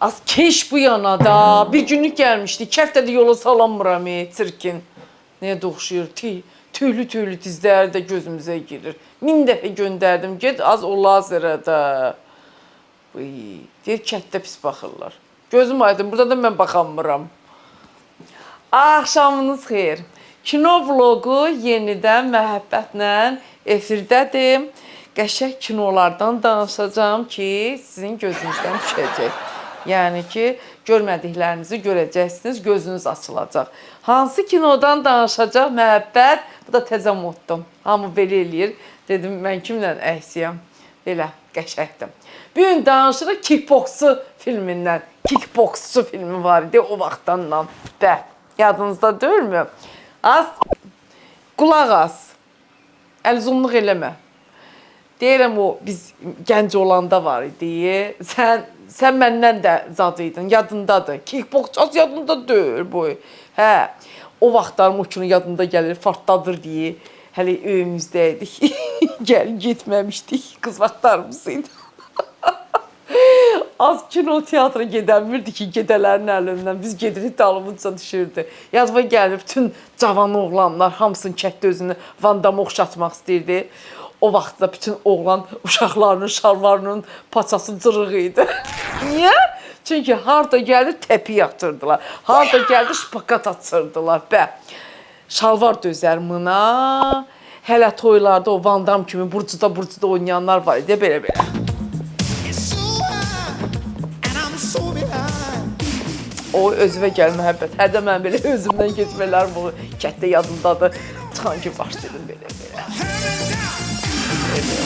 Az keş bu yana da. Bir günlük gəlmişdi. Kəftədə yola salanmıram, çirkin. Nəyə oxşuyur? Tüylü dizləri də gözümüzə girir. 1000 dəfə göndərdim. Get az o lazerada. Deyir, kətdə pis baxırlar. Gözüm aydın, burada da mən baxanmıram. Axşamınız xeyir. Kino vlogu yenidən məhəbbətlə efirdədir. Qəşəng kinolardan danışacağım ki, sizin gözünüzdən düşəcək. Yəni ki, görmədiklərinizi görəcəksiniz, gözünüz açılacaq. Hansı kinodan danışacaq məhəbbət? Bu da təzə moddum. Hamı belə eləyir. Dedim, mən kimlə əksiyəm? Belə, qəşəkdim. Bugün danışırıq Kickboxçu filmindən. Kickboxçu filmi var idi o vaxtdan. Bə, yadınızda deyilmi? Az, qulaq az. Əlzumluq eləmə. Deyirəm o, biz gənc olanda var idi. Sən məndən də zadıydın, yadındadır. Kickboxçu az yadında deyil bu. Hə, o vaxtlarım o kino yadında gəlir, fartdadır deyə. Hələ öyümüzdəydik. Gəlin getməmişdik, qız vaxtlarımız idi. Az kino teatra gedəmirdi ki, gedələrin əlindən. Biz gedirik, dalımızca düşürdü. Yazma gəlib, bütün cavan oğlanlar hamısının kətdə özünü Van Damme oxşatmaq istəyirdi. O vaxtda bütün oğlan uşaqlarının, şalvarının paçası cırıq idi. Niyə? Çünki harada gəldi təpi yatırdılar. Harada gəldi şpakat açırdılar. Bə, şalvar dözər mına. Hələ toylarda o Van Damme kimi burcuda oynayanlar var idi, belə-belə. O özümə gəl məhəbbət. Hərdə mən belə özümdən getmələrim o kətdə yadındadır. Çıxan ki, başladım belə-belə.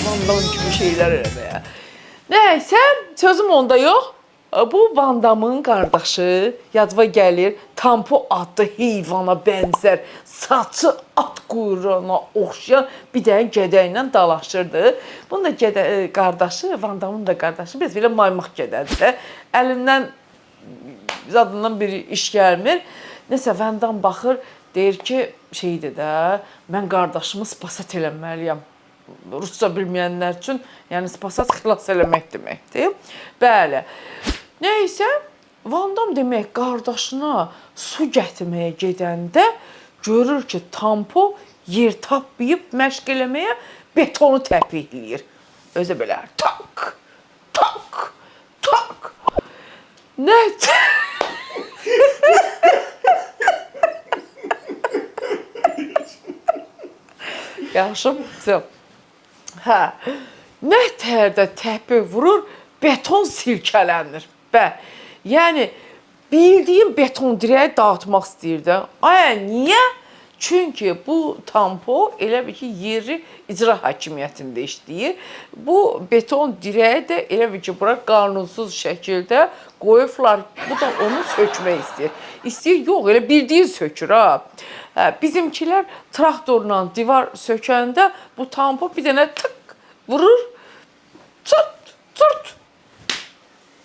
Van Damme kimi şeylər eləməyə. Nəysə, sözüm onda yox. Bu Van Damme'ın qardaşı yadıma gəlir. Tampo adlı heyvana bənzər, saçı at quyruğuna oxşayan bir dənə gədəylə dalaşırdı. Bunun da qardaşı, Van Damme'ın da qardaşı biraz belə maymaq gədədir. Əlindən zadından bir iş gəlmir. Nəsə Van Damme baxır, deyir ki, şeydir də, mən qardaşımı spasat eləməliyəm. Rusca bilməyənlər üçün, yəni spasat xilas eləmək deməkdir. Bəli. Nəysə, Van Damme demək qardaşına su gətirməyə gedəndə görür ki, Tampo yer tapmayıb məşq eləməyə betonu təpikləyir. Özü belə tak, tak, tak. Nə? Yaxşı. Hə, nə tərdə təpi vurur, beton silkələnir. Bə, yəni, bildiyim beton dirəyi dağıtmaq istəyirdi. Niyə? Çünki bu Tampo elə bir ki, yeri icra hakimiyyətində işləyir. Bu beton dirəyi də elə bir ki, bura qanunsuz şəkildə qoyublar. Bu da onu sökmək istəyir. İstəyir, yox, elə bildiyin sökür, ha. Bizimkilər traktorla divar sökəndə bu Tampo bir dənə tık vurur, çırt, çırt.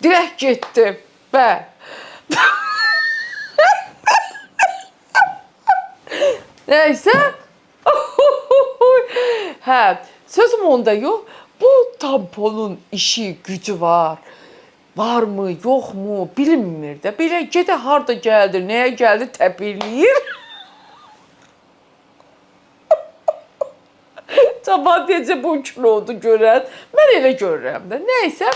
Dirək getdi. Bə. Nəysə. Hə, sözüm onda yox. Bu Tamponun işi, gücü var. Varmı, yoxmu, bilinmir də. Belə gedə harda gəldi, nəyə gəldi təpikləyir. Sabah deyəcək bu kinodu görən. Mən elə görürəm də. Nəysə,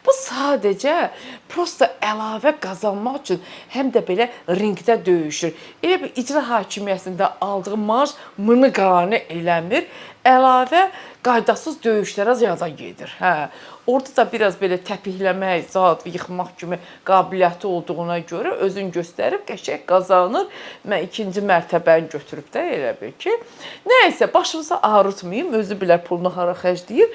bu sadəcə prosta əlavə qazanmaq üçün həm də belə ringdə döyüşür. Elə bir icra hakimiyyətində aldığı maaş mını qane eləmir. Əlavə qaydasız döyüşlərə ziyada gedir. Hə. Orada da biraz belə təpikləmək, zat yıxmaq kimi qabiliyyəti olduğuna görə özün göstərib qəşəng qazanır. Mən 2-ci mərtəbəni götürüb də elə bil ki. Nəysə, başımıza ağrıtmayayım, özü bilər pulunu hara xərcləyir.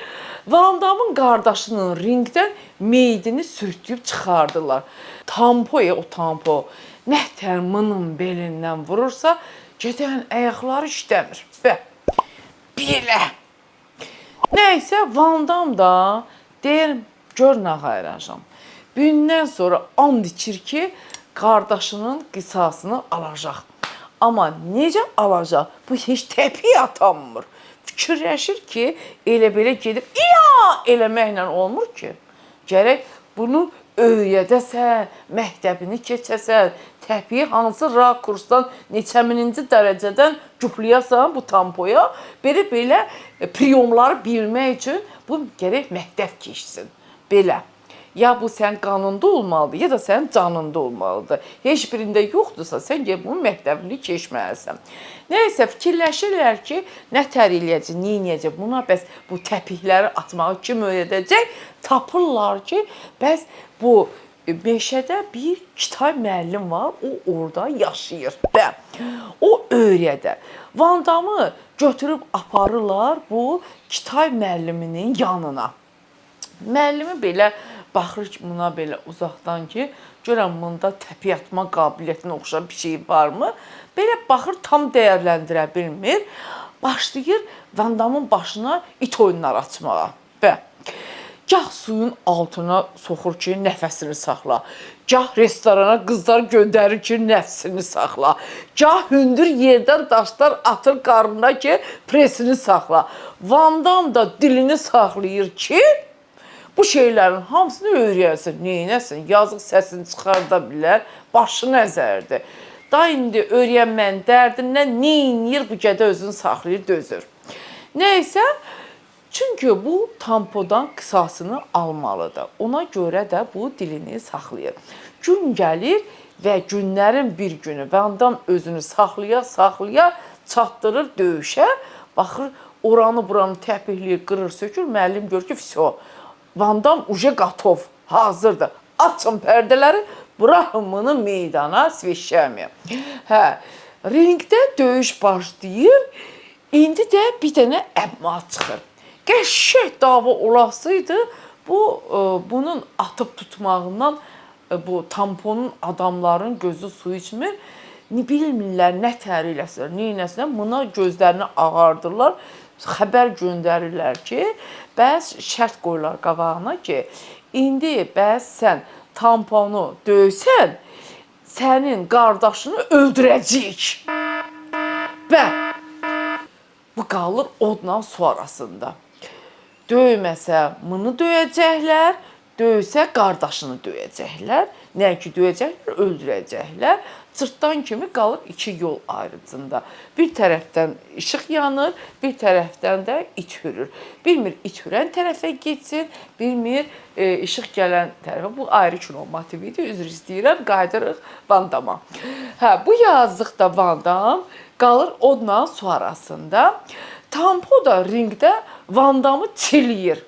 Van Damme'ın qardaşının ringdən meydini sürtüyüb çıxardılar. Tampo, o Tampo nətər mının belindən vurursa, gedən ayaqları işləmir. Bə, belə. Nəysə, Van Damme da deyir, gör nə qayıracam. Gündən sonra and içir ki, qardaşının qisasını alacaq. Amma necə alacaq? Bu heç təpiyə atanmır. Fikirləşir ki, elə belə gedib, eləməklə olmur ki. Gərək bunu öyrədəsən, məktəbini keçəsən, təpiyi hansı rakursdan, neçə mininci dərəcədən cuplayasan bu tampoya, belə priyomları bilmək üçün bu gərək məktəb keçsin. Belə. Ya bu sən qanında olmalıdır, ya da sənin canında olmalıdır. Heç birində yoxdursa, sən bunun məktəbini keçməlisən. Nəysə, fikirləşirlər ki, nə tər eləyəcək, nə eləyəcək, buna bəs bu təpikləri atmağı kim öyrədəcək? Tapırlar ki, bəs bu meşədə bir Kitay müəllim var, o orada yaşayır. Və o öyrədə. Van Damı götürüb aparırlar bu Kitay müəlliminin yanına. Müəllimi belə baxır ki, buna belə uzaqdan ki, görəm bunda təpi atma qabiliyyətinə oxşar bir şey varmı? Belə baxır, tam dəyərləndirə bilmir. Başlayır Van Damın başına it oyunları açmağa. Və gah suyun altına soxur ki, nəfəsini saxla. Gah restorana qızlar göndərir ki, nəfsini saxla. Gah hündür yerdən daşlar atır qarnına ki, presini saxla. Van Dam da dilini saxlayır ki, bu şeylərin hamısını öyrənsin, neynəsin, yazıq səsini çıxarda bilər, başı nəzərdir. Da indi öyrənmənin dərdindən neynir, bu gədə özünü saxlayır, dözür. Nəysə, çünki bu tampodan qisasını almalıdır. Ona görə də bu dilini saxlayır. Gün gəlir və günlərin bir günü Van Dam özünü saxlaya çatdırır döyüşə, baxır, oranı buranı təpikləyir, qırır, sökür, müəllim görür ki, vəsə, Van Dam uje qatov, hazırdır. Açın pərdələri, buraxın bunu meydana, sveşəmiyə. Ringdə döyüş başlayır, indi də bir dənə əmma çıxır. Qəşəng dava olasıydı, bunun atıb tutmağından bu tamponun adamların gözü su içmir, bilmirlər, nə tər eləsinlər, neynəsinlər, buna gözlərini ağardırlar, xəbər göndərirlər ki, bəs şərt qoyurlar qabağına ki, indi bəs sən tamponu döysən, sənin qardaşını öldürəcəyik. Və bu qalır odla su arasında. Döyməsə bunu döyəcəklər, döysə qardaşını döyəcəklər. Nə ki döyəcəklər, öldürəcəklər. Cırtdan kimi qalır iki yol ayrıcında. Bir tərəfdən işıq yanır, bir tərəfdən də it hürür. Bilmir it hürən tərəfə getsin, bilmir işıq gələn tərəfə. Bu ayrı kino motividir, üzr istəyirəm, qaydırıq Van Dama. Bu yazdıqda Van Dam qalır odla su arasında. Tampo da ringdə Van Damı çiliyir.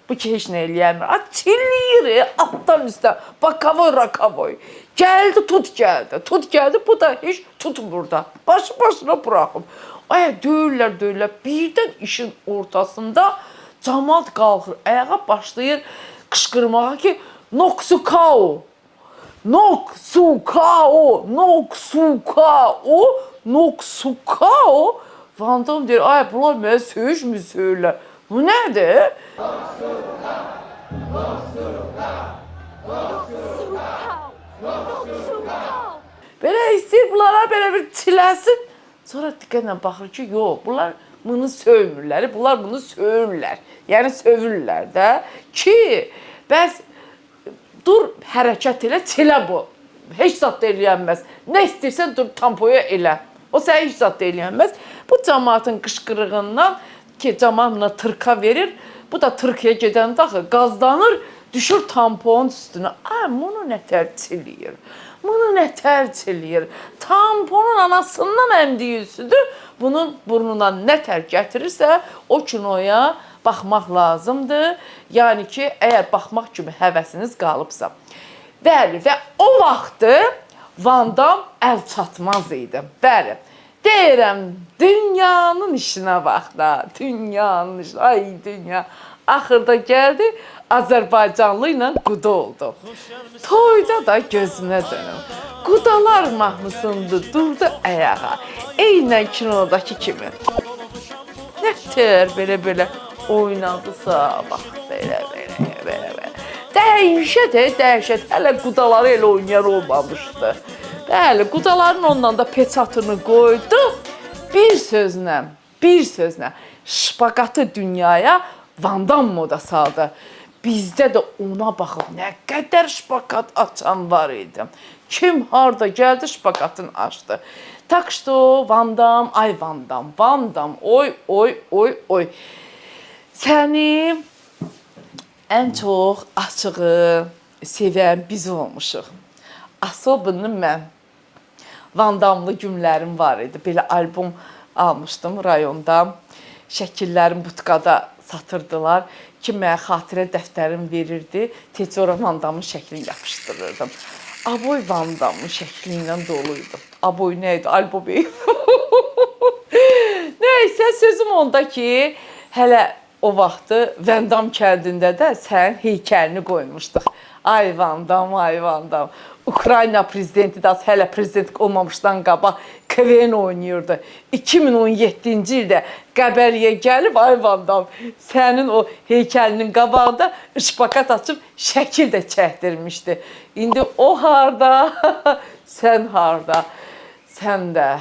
Bu ki heç nə eləyəmir. Çilliyir, altdan üstə. Bakavoy, rakavoy. Gəldi, tut gəldi. Bu da heç tutmur da. Başı başına bıraxım. Döyürlər. Birdən işin ortasında camaat qalxır. Ayağa başlayır qışqırmağa ki, Noksukao. Noksukao. Noksukao. Noksukao. Van Dam deyir, bunlar mənə söyüşmür. Bu nədir? Belə istəyir, bunlara belə bir çiləsin. Sonra diqqətlə baxır ki, yox, bunlar bunu söymürlər, bunlar bunu söyürlər. Yəni, sövürlər də ki, bəs dur, hərəkət elə, çilə bu. Heç zat da eləyənməz. Nə istəyirsən, dur, tampoya elə. O sənə heç zat da eləyənməz. Bu cəmaatın qışqırığından ki, cəmaatına tırka verir, bu da tırkaya gedəndə axı qazlanır, düşür tamponun üstünə. Bunu nətər çiliyir? Bunu nətər çiliyir? Tamponun anasından əmdiyi üstüdür. Bunun burnuna nətər gətirirsə, o kinoya baxmaq lazımdır. Yəni ki, əgər baxmaq kimi həvəsiniz qalıbsa. Bəli, və o vaxtı Van Dam əl çatmaz idi. Bəli. Deyirəm, dünyanın işinə bax da, dünyanın işinə, ay dünya. Axırda gəldi, Azərbaycanlı ilə quda oldu. Toyda da gözünə dönüm. Qudalar mahnısında durdu ayağa, eynən kinodakı kimi. Nətər belə oynadısa, bax, belə. Dəhşət, hələ qudaları elə oynayan olmamışdı. Bəli, qudaların ondan da peçatını qoydu bir sözlə şpaqatı dünyaya Van Damme moda saldı. Bizdə də ona baxıb nə qədər şpaqat açan var idi. Kim harda gəldi şpaqatını açdı. Tak что Van Damme, ay Van Damme, Van Damme, oy. Səni ən çox açığı sevən biz olmuşuq. Asobını mən. Van Damlı günlərim var idi. Belə albom almışdım rayonda. Şəkillərim butkada satırdılar ki, mənə xatirə dəftərim verirdi. Tez ora Van Damın şəklini yapışdırırdım. Aboy Van Damın şəkli ilə doluydu. Aboy nə idi? Albom idi. Nəysə, sözüm onda ki, hələ o vaxtı Van Damme kəndində də sənin heykəlini qoymuşduq. Ay Van Damme, ay Van Damme. Ukrayna prezidenti də hələ prezident olmamışdan qabaq KVN oynayırdı. 2017-ci ildə Qəbəliyə gəlib, ay Van Damme, sənin o heykəlinin qabağında şpaqat açıb şəkil də çəkdirmişdi. İndi o harda, sən harda, sən də.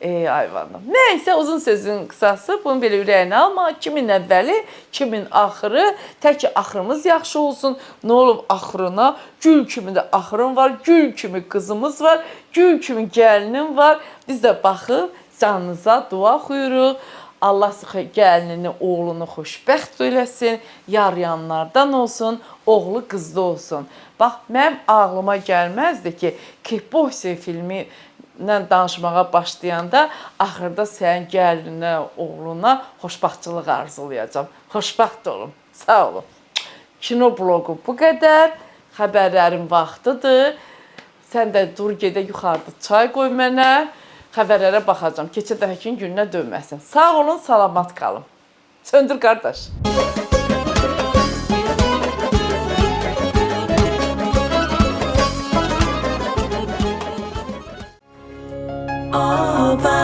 Ey ay Van Damme. Nəysə, uzun sözün qısası, bunu belə ürəyinə alma. Kimin əvvəli, kimin axırı, tək ki, axırımız yaxşı olsun. Nə olub axırına? Gül kimi də axırım var, gül kimi qızımız var, gül kimi gəlinim var. Biz də baxıb canınıza dua xuyuruq. Allah gəlinini, oğlunu xoşbəxt eləsin, yarayanlardan olsun, oğlu qızlı olsun. Bax, mənim ağlıma gəlməzdi ki, Kickboxer filmi danışmağa başlayanda axırda sənin gəlinə, oğluna xoşbaxtçılıq arzulayacağam. Xoşbaxt olun. Sağ olun. Kino bloqu bu qədər. Xəbərlərin vaxtıdır. Sən də dur gedə yuxarıda çay qoy mənə. Xəbərlərə baxacağam. Keçən dəfəkin gününə dönməsin. Sağ olun, salamat qalın. Söndür qardaş. Oba.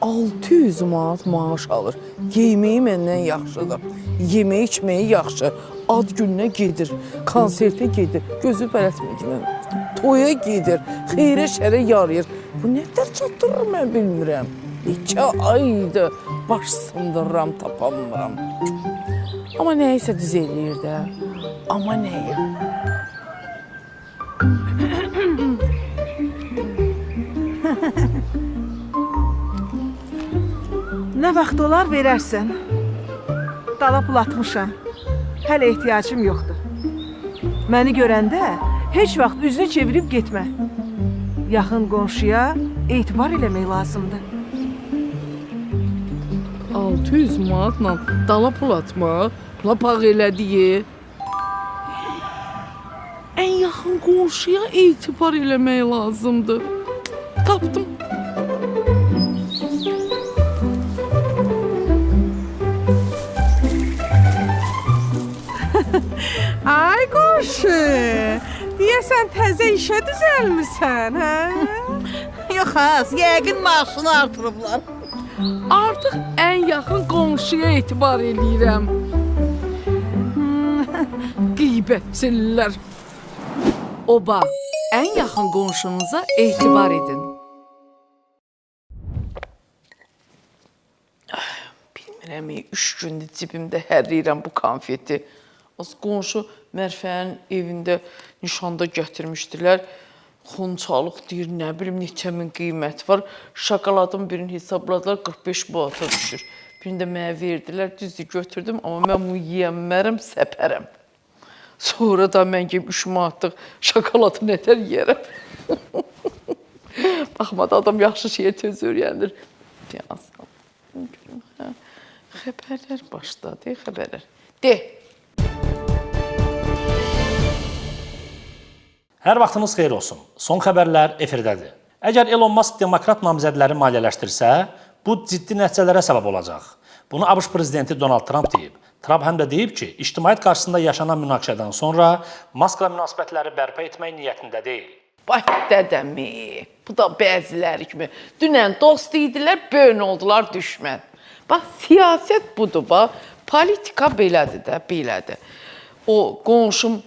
600 manat maaş alır. Yeməyi məndən yaxşıdır. Yeməyi içməyi yaxşı. Ad gününə gedir, konsertə gedir, gözü bələtməklə. Toya gedir, xeyrə şərə yarayır. Bu nədən çatdırır mən bilmirəm. 2 aydır baş sındırıram, tapamıram. Amma nəyisə düz eləyir də. Amma nəyi? Nə vaxt olar verərsən. Dala pul atmışam. Hələ ehtiyacım yoxdur. Məni görəndə heç vaxt üzünü çevirib getmə. Yaxın qonşuya etibar eləmək lazımdır. 600 manatla dala pul atmaq, lapaq elədiyi. Ən yaxın qonşuya etibar eləmək lazımdır. Tapdım. Ay qonşu, deyəsən təzə işə düzəlmisən, hə? Yox, yəqin maaşını artırıblar. Artıq ən yaxın qonşuya etibar eləyirəm. Qeybətçilər. Oba, ən yaxın qonşunuza etibar edin. Bilmirəm, 3 gündür cibimdə hərləyirəm bu konfeti. Az qonşu Mərfənin evində nişanda gətirmişdilər. Xonçalıq deyir, nə bilim, neçə min qiymət var. Şokoladın birini hesabladılar, 45 manata düşür. Birini də mənə verdilər, düzdür götürdüm, amma mən bunu yiyəmmərəm, səpərəm. Sonra da mən ki 3 manatlıq şokoladı nətər yiyərəm. Baxmadı, adam yaxşı şeyə tez öyrənir. Xəbərlər başladı, xəbərlər. De. Hər vaxtınız xeyir olsun. Son xəbərlər efirdədir. Əgər Elon Musk demokrat namizədləri maliyyələşdirsə, bu ciddi nəticələrə səbəb olacaq. Bunu ABŞ prezidenti Donald Trump deyib. Trump həm də deyib ki, ictimaiyyət qarşısında yaşanan münaqişədən sonra Muskla münasibətləri bərpa etmək niyyətində deyil. Bax dədəmi, bu da bəziləri kimi. Dünən dost idilər, bölün oldular düşmən. Bax, siyasət budur, bax. Politika belədir də, belədir. O qonşum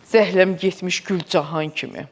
zəhləm getmiş Gülcahan kimi.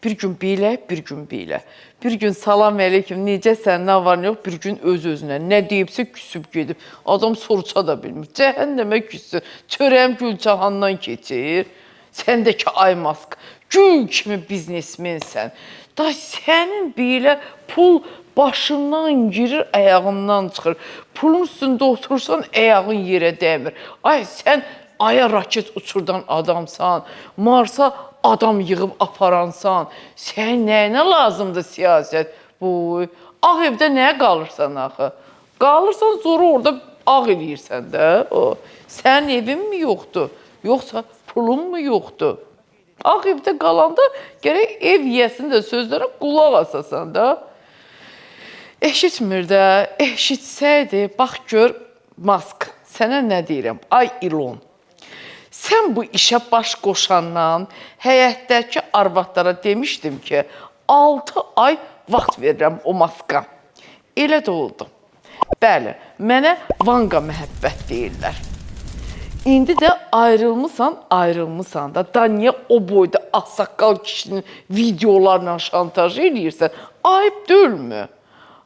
Bir gün bilə, bir gün bilə. Bir gün salam əleykum, necəsən, nə var, nə yox, bir gün öz-özünə nə deyibsə küsüb gedib. Adam soruşa da bilmir. Cəhənnəmə küssün. Çörəyim Gülcahandan keçir. Səndəki ay mask. Gül kimi biznesmensən. Da sənin belə pul başından girir, ayağından çıxır. Pulun üstündə oturursan, ayağın yerə dəymir. Ay, sən aya raket uçurdan adamsan, Marsa adam yığıb aparansan, sən nəyinə lazımdır siyasət? Bu, ağ evdə nəyə qalırsan axı? Qalırsan, sonra orada ağ eləyirsən də. Sənin evin mi yoxdur? Yoxsa pulun mu yoxdur? Ağ evdə qalanda gərək ev yiyəsin də sözlərə qulaq asasan da. Eşitmir də, eşitsəydi, bax gör, Mask, sənə nə deyirəm? Ay İlon. Sən bu işə baş qoşandan həyətdəki arvadlara demişdim ki, 6 ay vaxt verirəm o Maska. Elə də oldu. Bəli, mənə Vanga məhəbbət deyirlər. İndi də ayrılmısan da. Da niyə o boyda ağsaqqal kişinin videolarla şantaj eləyirsən? Ayıb deyilmi?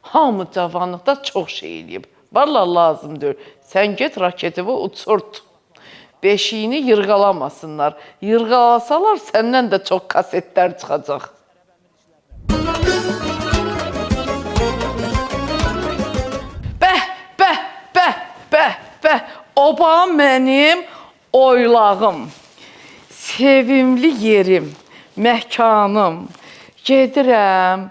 Hamı cavanlıqda çox şey eləyib. Vallahi lazım deyil. Sən get raketini uçurt. Beşiyini yırğalamasınlar. Yırğalasalar səndən də çox kasetlər çıxacaq. Bəh. Oba mənim oylağım, sevimli yerim, məkanım. Gedirəm,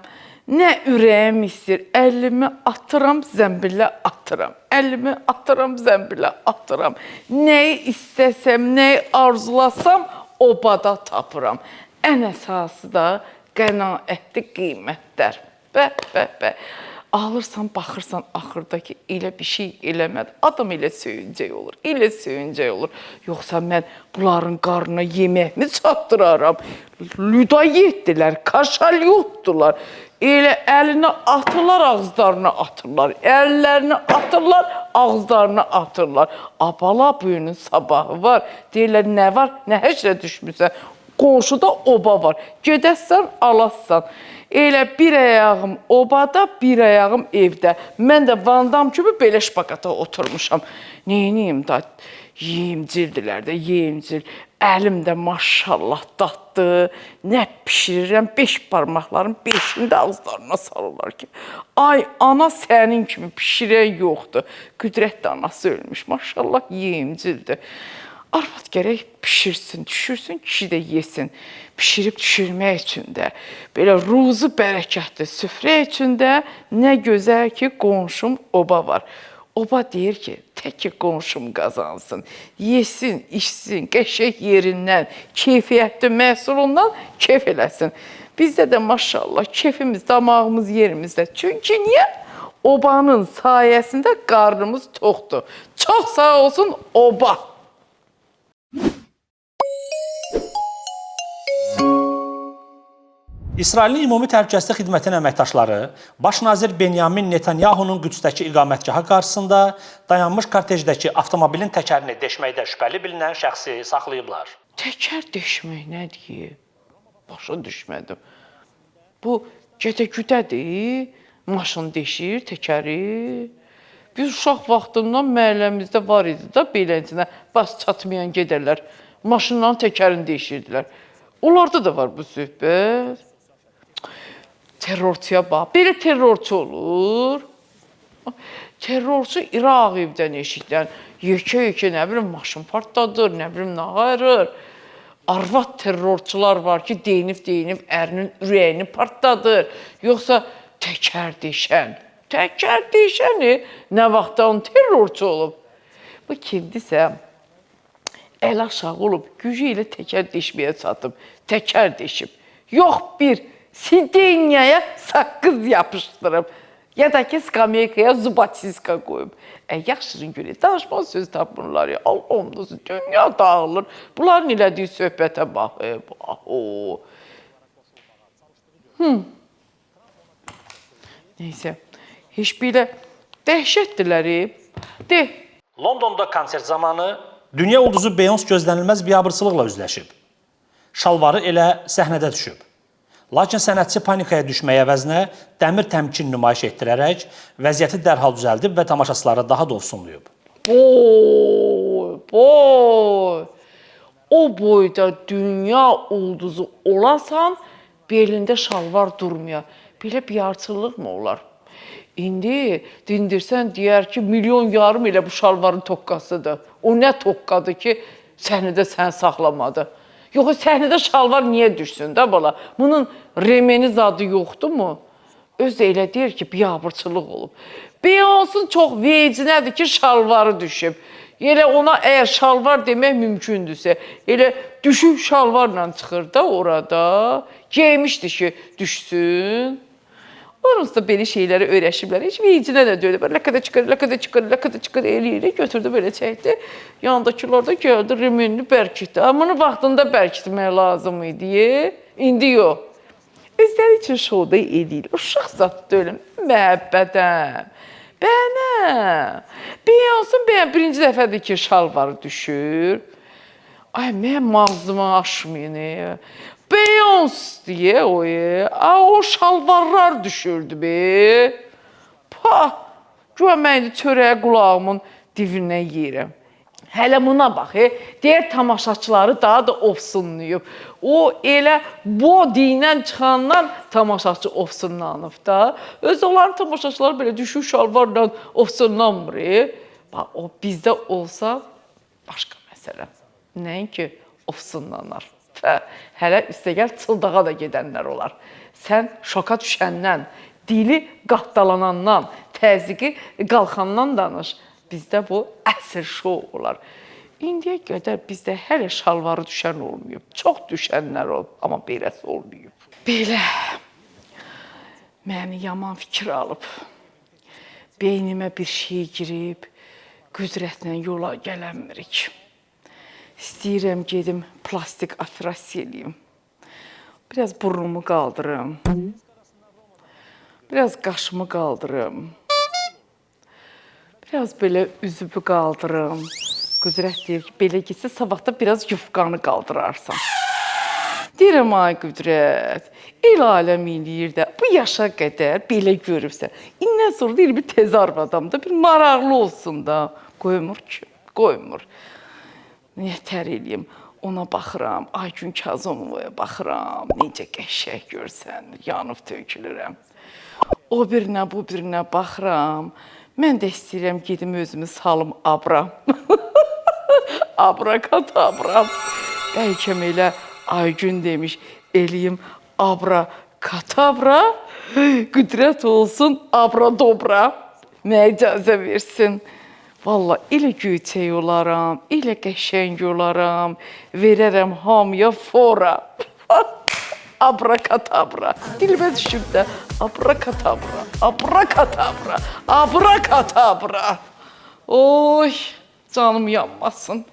nə ürəyim istəyir, əlimi atıram, zəmbilə atıram. Əlimi atıram, zəmbilə atıram. Nəyi istəsəm, nəyi arzulasam, obada tapıram. Ən əsası da qənaətli qiymətlər. Bəh. Alırsan, baxırsan, axırdakı elə bir şey eləmədi. Adam elə söyüncək olur. Yoxsa mən bunların qarnına yeməkmi çatdıraram? Lüda yetdilər, kaşalyotdular. Elə əlinə atırlar, ağızlarına atırlar. Əllərini atırlar, ağızlarına atırlar. Abala bugünün sabahı var. Deyirlər, nə var? Nə həşrə düşmüsən? Qonşuda oba var. Gedəsən, alassan. Elə bir ayağım obada, bir ayağım evdə. Mən də Vandam kimi belə şpaqata oturmuşam. Neyniyim da? Yeyimcildilər də, yeyimcil. Əlim də maşallah daddı. Nə pişirirəm, 5 parmaqların 5'ini də ağızlarına salırlar ki. Ay, ana sənin kimi pişirən yoxdur. Qüdrət də anası ölmüş, maşallah yeyimcildir. Arvad gərək pişirsin, düşürsün, kişi də yesin. Pişirib düşürmək üçün də, belə ruzu bərəkətli süfrə üçün də nə gözəl ki, qonşum oba var. Oba deyir ki, tək ki qonşum qazansın, yesin, içsin, qəşəng yerindən, keyfiyyətli məhsulundan keyf eləsin. Bizdə də maşallah keyfimiz, damağımız yerimizdə. Çünki niyə? Obanın sayəsində qarnımız toxdur. Çox sağ olsun oba. İsrailin Ümumi Təhlükəsizlik Xidmətinin əməkdaşları Baş nazir Benyamin Netanyahunun Qüdsdəki iqamətgaha qarşısında dayanmış kortejdəki avtomobilin təkərini deşməkdə şübhəli bilinən şəxsi saxlayıblar. Təkər deşmək nə deyir? Başa düşmədim. Bu gədə-güdədir, maşın deşir, təkəri. Biz uşaq vaxtından məhəlləmizdə var idi da beləncə, bas çatmayan gedərlər, maşınların təkərini deşirdilər. Onlarda da var bu söhbət. Terrorçuya bax, belə terrorçu olur. Terrorçu İraq evdən eşikdən yekə-yekə nə bilim maşın partladır, nə bilim nə ayırır. Arvad terrorçular var ki, deyinib ərinin ürəyini partladır. Yoxsa təkər deşən. Təkər deşəni nə vaxtdan terrorçu olub. Bu kimdisə əl aşağı olub, gücü ilə təkər deşməyə çatıb, təkər deşib. Yox bir sidenyaya saqqız yapışdırıb, ya da ki skameykaya zubatiska qoyub. Yaxşırın görə danışma söz tapmırlar ya, Allah'ım nasıl dünya dağılır. Bunların elədiyi söhbətə baxıb. Neyse, heç belə dəhşətdilər. De. Londonda konsert zamanı dünya ulduzu Beyoncé gözlənilməz biabırçılıqla üzləşib. Şalvarı elə səhnədə düşüb. Lakin sənətçi panikaya düşməyə əvəzinə dəmir təmkin nümayiş etdirərək vəziyyəti dərhal düzəldib və tamaşaçıları daha da ofsunlayıb. Boy. O boyda dünya ulduzu olasan, belində şalvar durmuyor. Belə biyarçılıq mı olar? İndi dindirsən deyər ki, milyon yarım elə bu şalvarın toqqasıdır. O nə toqqadır ki, səhnədə sən saxlamadı. Yox, səhnədə şalvar niyə düşsün də bala? Bunun remeni zadı yoxdur mu? Öz də elə deyir ki, biabırçılıq olub. Beyoncé çox vecinədir ki, şalvarı düşüb. Elə ona əgər şalvar demək mümkündürsə, elə düşüb şalvarla çıxır da orada. Geymişdi ki, düşsün. Onunsa da belə şeyləri öyrəşiblər. Heç vecinə də deyil. Ləkədə çıxır, elə götürdü, belə çəkdi. Yanındakılar da gəldi, remenini bərkitdi. Amma bunu vaxtında bərkitmək lazım idi. İndi yox. Özləri üçün şovda eləyir. Uşaq zat deyiləm, məhəbbətəm. Bənəm. Beyoncé birinci dəfədir ki, şalvarı düşür. Ay, mən mağzımı aşmayın. Beyoncé deyə o şalvarlar düşürdü be. Pah, güya mən indi çörəyə qulağımın divindən yeyirəm. Hələ buna bax, deyər tamaşaçıları daha da ofsunlayıb. O elə body ilə çıxandan tamaşaçı ofsunlanıb da. Öz onların tamaşaçıları belə düşük şalvarla ofsunlanmır. Bax, o bizdə olsa başqa məsələ. Nəinki ofsunlanar. Hələ üstəgəl çıldağa da gedənlər olar. Sən şoka düşəndən, dili qatdalanandan, təzyiqi qalxandan danış. Bizdə bu əsr şou olar. İndiyə qədər bizdə hələ şalvarı düşən olmayıb. Çox düşənlər olub, amma beləsi olmayıb. Belə məni yaman fikir alıb. Beynimə bir şey girib, qüdrətlə yola gələnmirik. İstəyirəm gedim plastik operasiya eləyim. Biraz burnumu qaldırım. Biraz qaşımı qaldırım. Biraz belə üzümü qaldırım. Qüdrət deyir ki, belə gitsə sabahda biraz yufqanı qaldırarsan. Deyirəm, ay Qüdrət, el aləm eləyir də, bu yaşa qədər belə görübsən. İndən sonra deyir, bir tez arvadam da, bir maraqlı olsun da. Qoymur ki, qoymur. Nətər eləyim, ona baxıram, Aygün Kazomovaya baxıram, necə qəşək görsən, yanıb tökülürəm. O birinə, bu birinə baxıram, mən də istəyirəm gedim özümü salım abra. Abra-katabra. Bəlkə elə Aygün demiş, eləyim abra-katabra, qüdrət olsun abra-dobra. Mənə icazə versin. Vallahi, elə göyçək olaram, elə qəşəng olaram, verərəm hamıya fora. Abra-katabra. Dilimə düşüb də, abra-katabra, abra-katabra, abra-katabra. Oy, canım yanmasın.